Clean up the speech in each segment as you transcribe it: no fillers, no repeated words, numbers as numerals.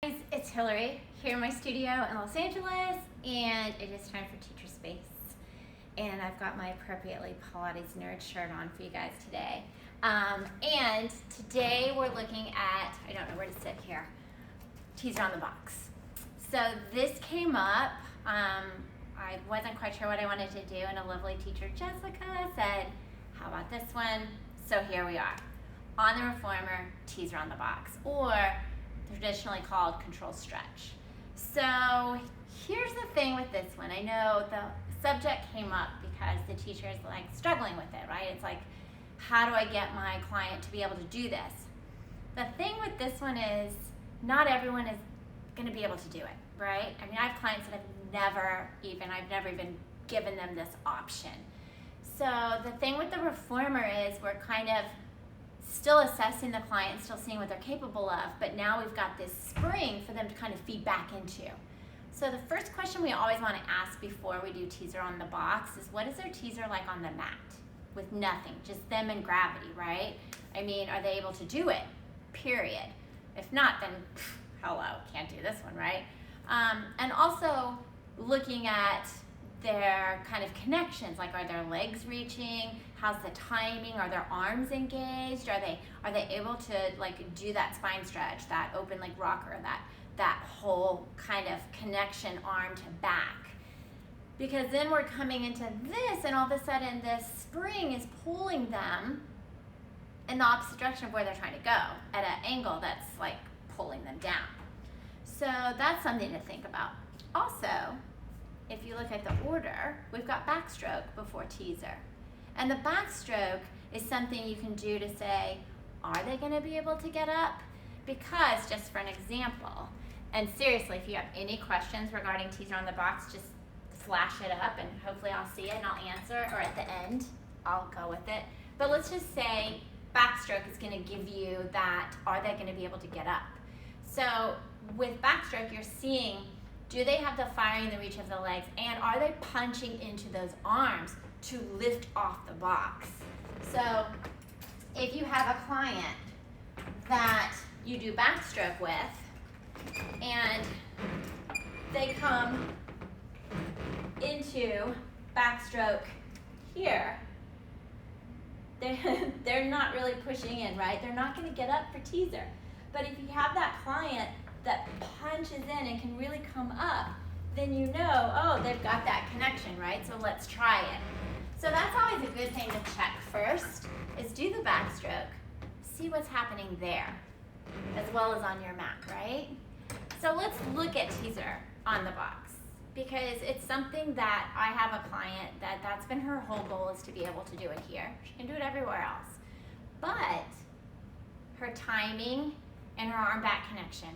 Guys, it's Hillary here in my studio in Los Angeles, and it is time for Teacher Space. And I've got my appropriately Pilates nerd shirt on for you guys today. And today we're looking at, I don't know where to sit here, teaser on the box. So this came up, I wasn't quite sure what I wanted to do, and a lovely teacher, Jessica, said, how about this one? So here we are, on the Refomer, teaser on the box, or traditionally called control stretch. So here's the thing with this one. I know the subject came up because the teacher is like struggling with it, right? It's like, how do I get my client to be able to do this? The thing with this one is not everyone is going to be able to do it, right? I mean, I have clients that I've never even given them this option. So the thing with the Reformer is we're kind of still assessing the client, still seeing what they're capable of, but now we've got this spring for them to kind of feed back into. So the first question we always want to ask before we do teaser on the box is, what is their teaser like on the mat with nothing, just them and gravity, right? I mean, are they able to do it, period? If not, then hello, can't do this one, right? And also looking at their kind of connections, like are their legs reaching, how's the timing, are their arms engaged, are they able to like do that spine stretch, that open leg rocker, that whole kind of connection arm to back. Because then we're coming into this, and all of a sudden this spring is pulling them in the opposite direction of where they're trying to go, at an angle that's like pulling them down. So that's something to think about. Also, if you look at the order, we've got backstroke before teaser. And the backstroke is something you can do to say, are they going to be able to get up? Because, just for an example, and seriously, if you have any questions regarding teaser on the box, just flash it up and hopefully I'll see it and I'll answer, or at the end, I'll go with it. But let's just say backstroke is going to give you that, are they going to be able to get up? So with backstroke, you're seeing, do they have the firing, the reach of the legs, and are they punching into those arms to lift off the box? So if you have a client that you do backstroke with and they come into backstroke here, they're not really pushing in, right? They're not going to get up for teaser. But if you have that client that punches in and can really come up, then you know, oh, they've got that connection, right? So let's try it. So that's always a good thing to check first, is do the backstroke, see what's happening there, as well as on your mat, right? So let's look at teaser on the box, because it's something that I have a client that's been her whole goal, is to be able to do it here. She can do it everywhere else. But her timing and her arm back connection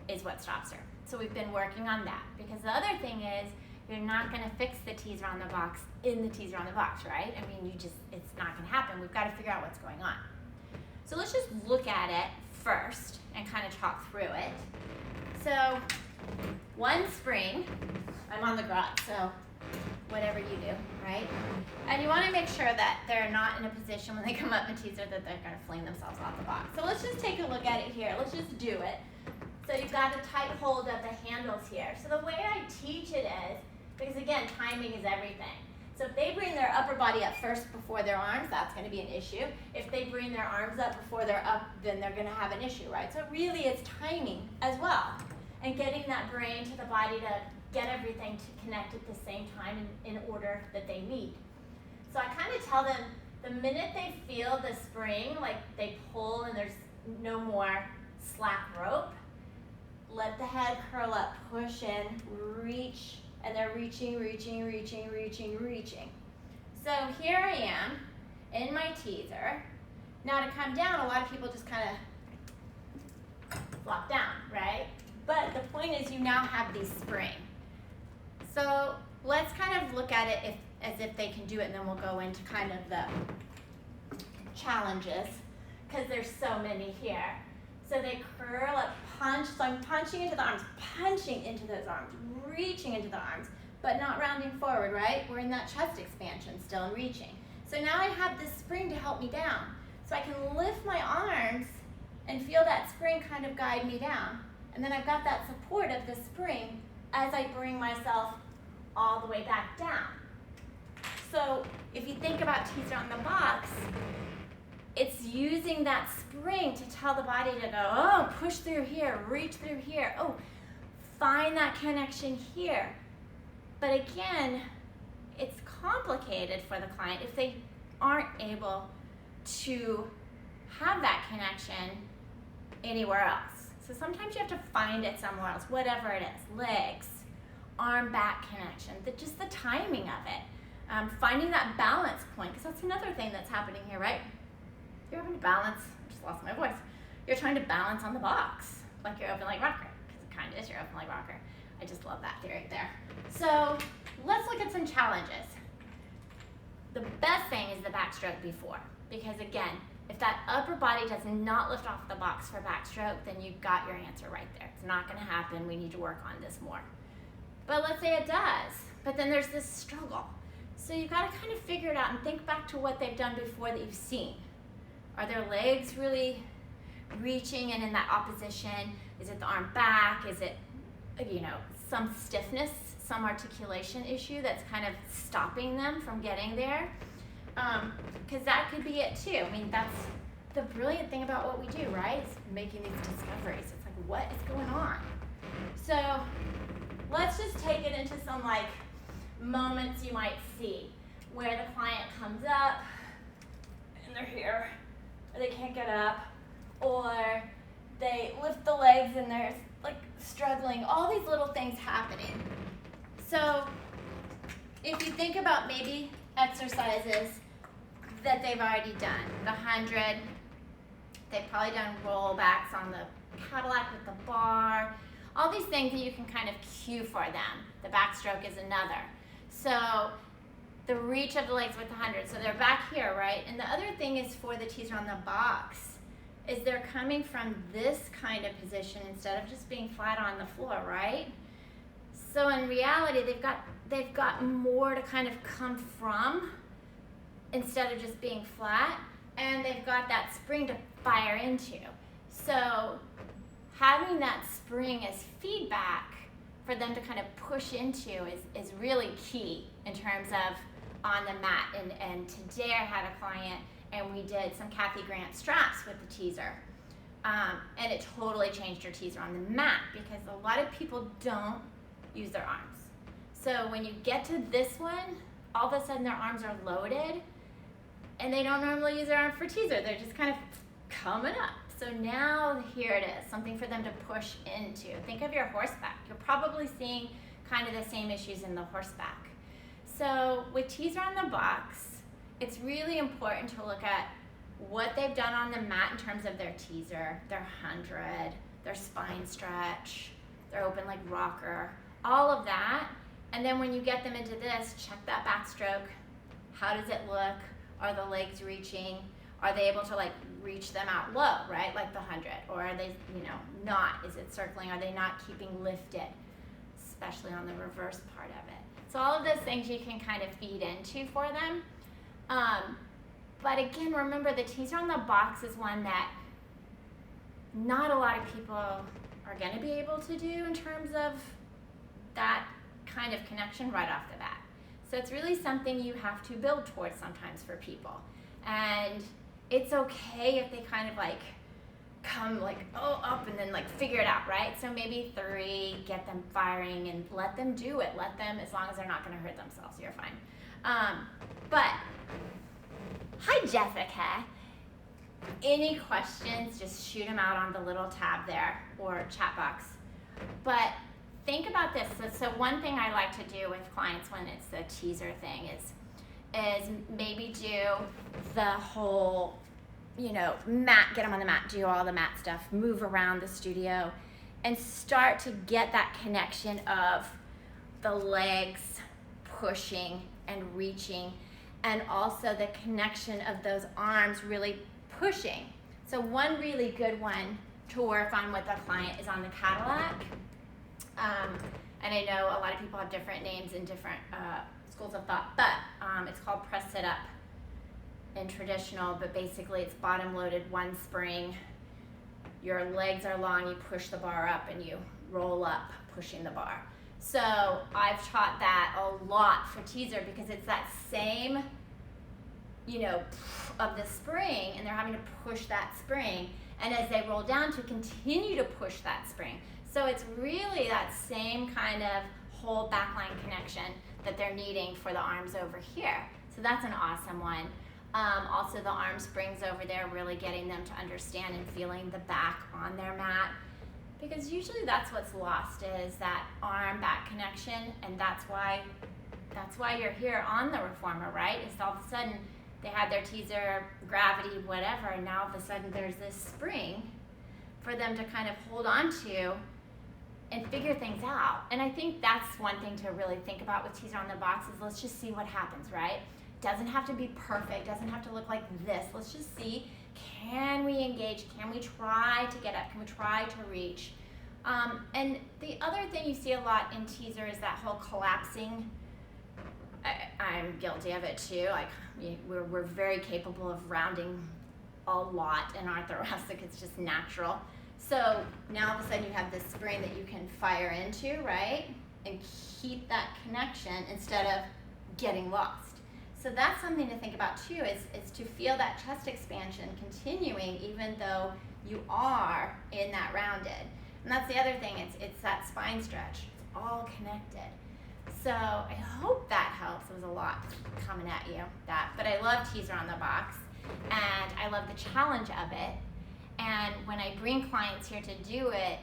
is what stops her. So we've been working on that, because the other thing is, you're not going to fix the teaser on the box in the teaser on the box, right? I mean, it's not going to happen. We've got to figure out what's going on. So let's just look at it first and kind of talk through it. So one spring, I'm on the grot, so whatever you do, right? And you want to make sure that they're not in a position when they come up and teaser that they're going to fling themselves off the box. So let's just take a look at it here. Let's just do it. So you've got a tight hold of the handles here. So the way I teach it is, because again, timing is everything. So if they bring their upper body up first before their arms, that's going to be an issue. If they bring their arms up before they're up, then they're going to have an issue, right? So really it's timing as well, and getting that brain to the body to get everything to connect at the same time in order that they need. So I kind of tell them, the minute they feel the spring, like they pull and there's no more slack rope, let the head curl up, push in, reach, and they're reaching. So here I am in my teaser. Now to come down, a lot of people just kind of flop down, right? But the point is, you now have the spring. So let's kind of look at it as if they can do it, and then we'll go into kind of the challenges, because there's so many here. So they curl up, punch, so I'm punching into the arms, punching into those arms, reaching into the arms, but not rounding forward, right? We're in that chest expansion still and reaching. So now I have this spring to help me down. So I can lift my arms and feel that spring kind of guide me down. And then I've got that support of the spring as I bring myself all the way back down. So if you think about teaser on the box, it's using that spring to tell the body to go, oh, push through here, reach through here, oh, find that connection here. But again, it's complicated for the client if they aren't able to have that connection anywhere else. So sometimes you have to find it somewhere else, whatever it is, legs, arm back connection, just the timing of it. Finding that balance point, because that's another thing that's happening here, right? You're having to balance, I just lost my voice. You're trying to balance on the box, like your open leg rocker, because it kind of is your open leg rocker. I just love that theory there. So let's look at some challenges. The best thing is the backstroke before, because again, if that upper body does not lift off the box for backstroke, then you've got your answer right there. It's not gonna happen, we need to work on this more. But let's say it does, but then there's this struggle. So you've got to kind of figure it out and think back to what they've done before that you've seen. Are their legs really reaching and in that opposition? Is it the arm back? Is it, some stiffness, some articulation issue that's kind of stopping them from getting there? Because that could be it too. I mean, that's the brilliant thing about what we do, right? Is making these discoveries. It's like, what is going on? So let's just take it into some moments you might see where the client comes up and they're here, or they can't get up, or they lift the legs and they're struggling, all these little things happening. So if you think about maybe exercises that they've already done, the 100, they've probably done rollbacks on the Cadillac with the bar, all these things that you can kind of cue for them. The backstroke is another. So the reach of the legs with the 100. So they're back here, right? And the other thing is for the teaser on the box is they're coming from this kind of position instead of just being flat on the floor, right? So in reality, they've got more to kind of come from instead of just being flat, and they've got that spring to fire into. So having that spring as feedback for them to kind of push into is really key in terms of on the mat. And today I had a client and we did some Kathy Grant straps with the teaser. And it totally changed her teaser on the mat because a lot of people don't use their arms. So when you get to this one, all of a sudden their arms are loaded and they don't normally use their arms for teaser. They're just kind of coming up. So now here it is, something for them to push into. Think of your horseback. You're probably seeing kind of the same issues in the horseback. So with teaser on the box, it's really important to look at what they've done on the mat in terms of their teaser, their 100, their spine stretch, their open leg rocker, all of that. And then when you get them into this, check that backstroke. How does it look? Are the legs reaching? Are they able to reach them out low, right? Like the 100, or are they, not? Is it circling? Are they not keeping lifted, especially on the reverse part of it? So all of those things you can kind of feed into for them. But again, remember the teaser on the box is one that not a lot of people are going to be able to do in terms of that kind of connection right off the bat. So it's really something you have to build towards sometimes for people. And it's okay if they kind of come up and then figure it out, right? So maybe 3, get them firing and let them do it. Let them, as long as they're not going to hurt themselves, you're fine. But hi, Jessica. Any questions, just shoot them out on the little tab there or chat box. But think about this. So one thing I like to do with clients when it's the teaser thing is maybe do the whole, mat, get them on the mat, do all the mat stuff, move around the studio, and start to get that connection of the legs pushing and reaching, and also the connection of those arms really pushing. So one really good one to work on with a client is on the Cadillac. And I know a lot of people have different names in different schools of thought, but it's called press sit up in traditional, but basically it's bottom loaded, one spring, your legs are long, you push the bar up and you roll up pushing the bar. So I've taught that a lot for teaser because it's that same, of the spring, and they're having to push that spring, and as they roll down to continue to push that spring. So it's really that same kind of whole backline connection that they're needing for the arms over here. So that's an awesome one. Also the arm springs over there, really getting them to understand and feeling the back on their mat, because usually that's what's lost, is that arm back connection, and that's why you're here on the Reformer, right? Is all of a sudden they had their teaser, gravity, whatever, and now all of a sudden there's this spring for them to kind of hold on to and figure things out. And I think that's one thing to really think about with teaser on the box, is let's just see what happens, right? Doesn't have to be perfect, doesn't have to look like this. Let's just see, can we engage? Can we try to get up? Can we try to reach? And the other thing you see a lot in teaser is that whole collapsing. I'm guilty of it too. Like, we're very capable of rounding a lot in our thoracic. It's just natural. So now all of a sudden you have this spring that you can fire into, right? And keep that connection instead of getting lost. So that's something to think about too, is to feel that chest expansion continuing even though you are in that rounded. And that's the other thing, it's that spine stretch. It's all connected. So I hope that helps. It was a lot coming at you, but I love teaser on the box, and I love the challenge of it. And when I bring clients here to do it,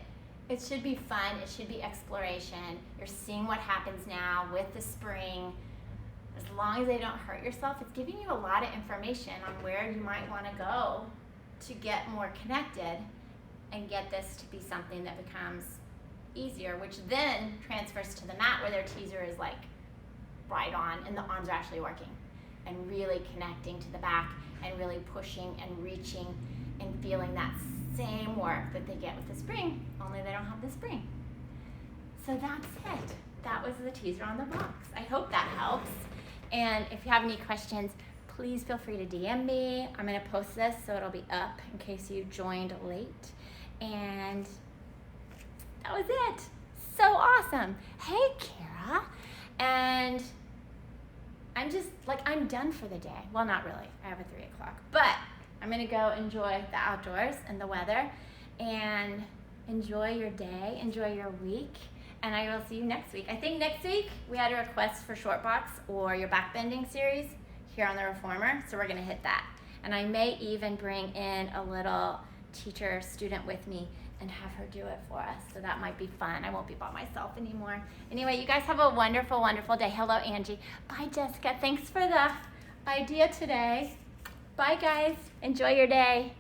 it should be fun, it should be exploration. You're seeing what happens now with the spring. As long as they don't hurt yourself, it's giving you a lot of information on where you might want to go to get more connected and get this to be something that becomes easier, which then transfers to the mat where their teaser is like right on and the arms are actually working and really connecting to the back and really pushing and reaching and feeling that same work that they get with the spring, only they don't have the spring. So that's it. That was the teaser on the box. I hope that helps. And if you have any questions, please feel free to DM me. I'm going to post this so it'll be up in case you joined late. And that was it. So awesome. Hey, Kara. And I'm done for the day. Well, not really. I have a 3 o'clock. But I'm going to go enjoy the outdoors and the weather and enjoy your day, enjoy your week. And I will see you next week. I think next week we had a request for short box or your back bending series here on the Reformer. So we're going to hit that. And I may even bring in a little teacher student with me and have her do it for us. So that might be fun. I won't be by myself anymore. Anyway, you guys have a wonderful, wonderful day. Hello, Angie. Bye, Jessica. Thanks for the idea today. Bye, guys. Enjoy your day.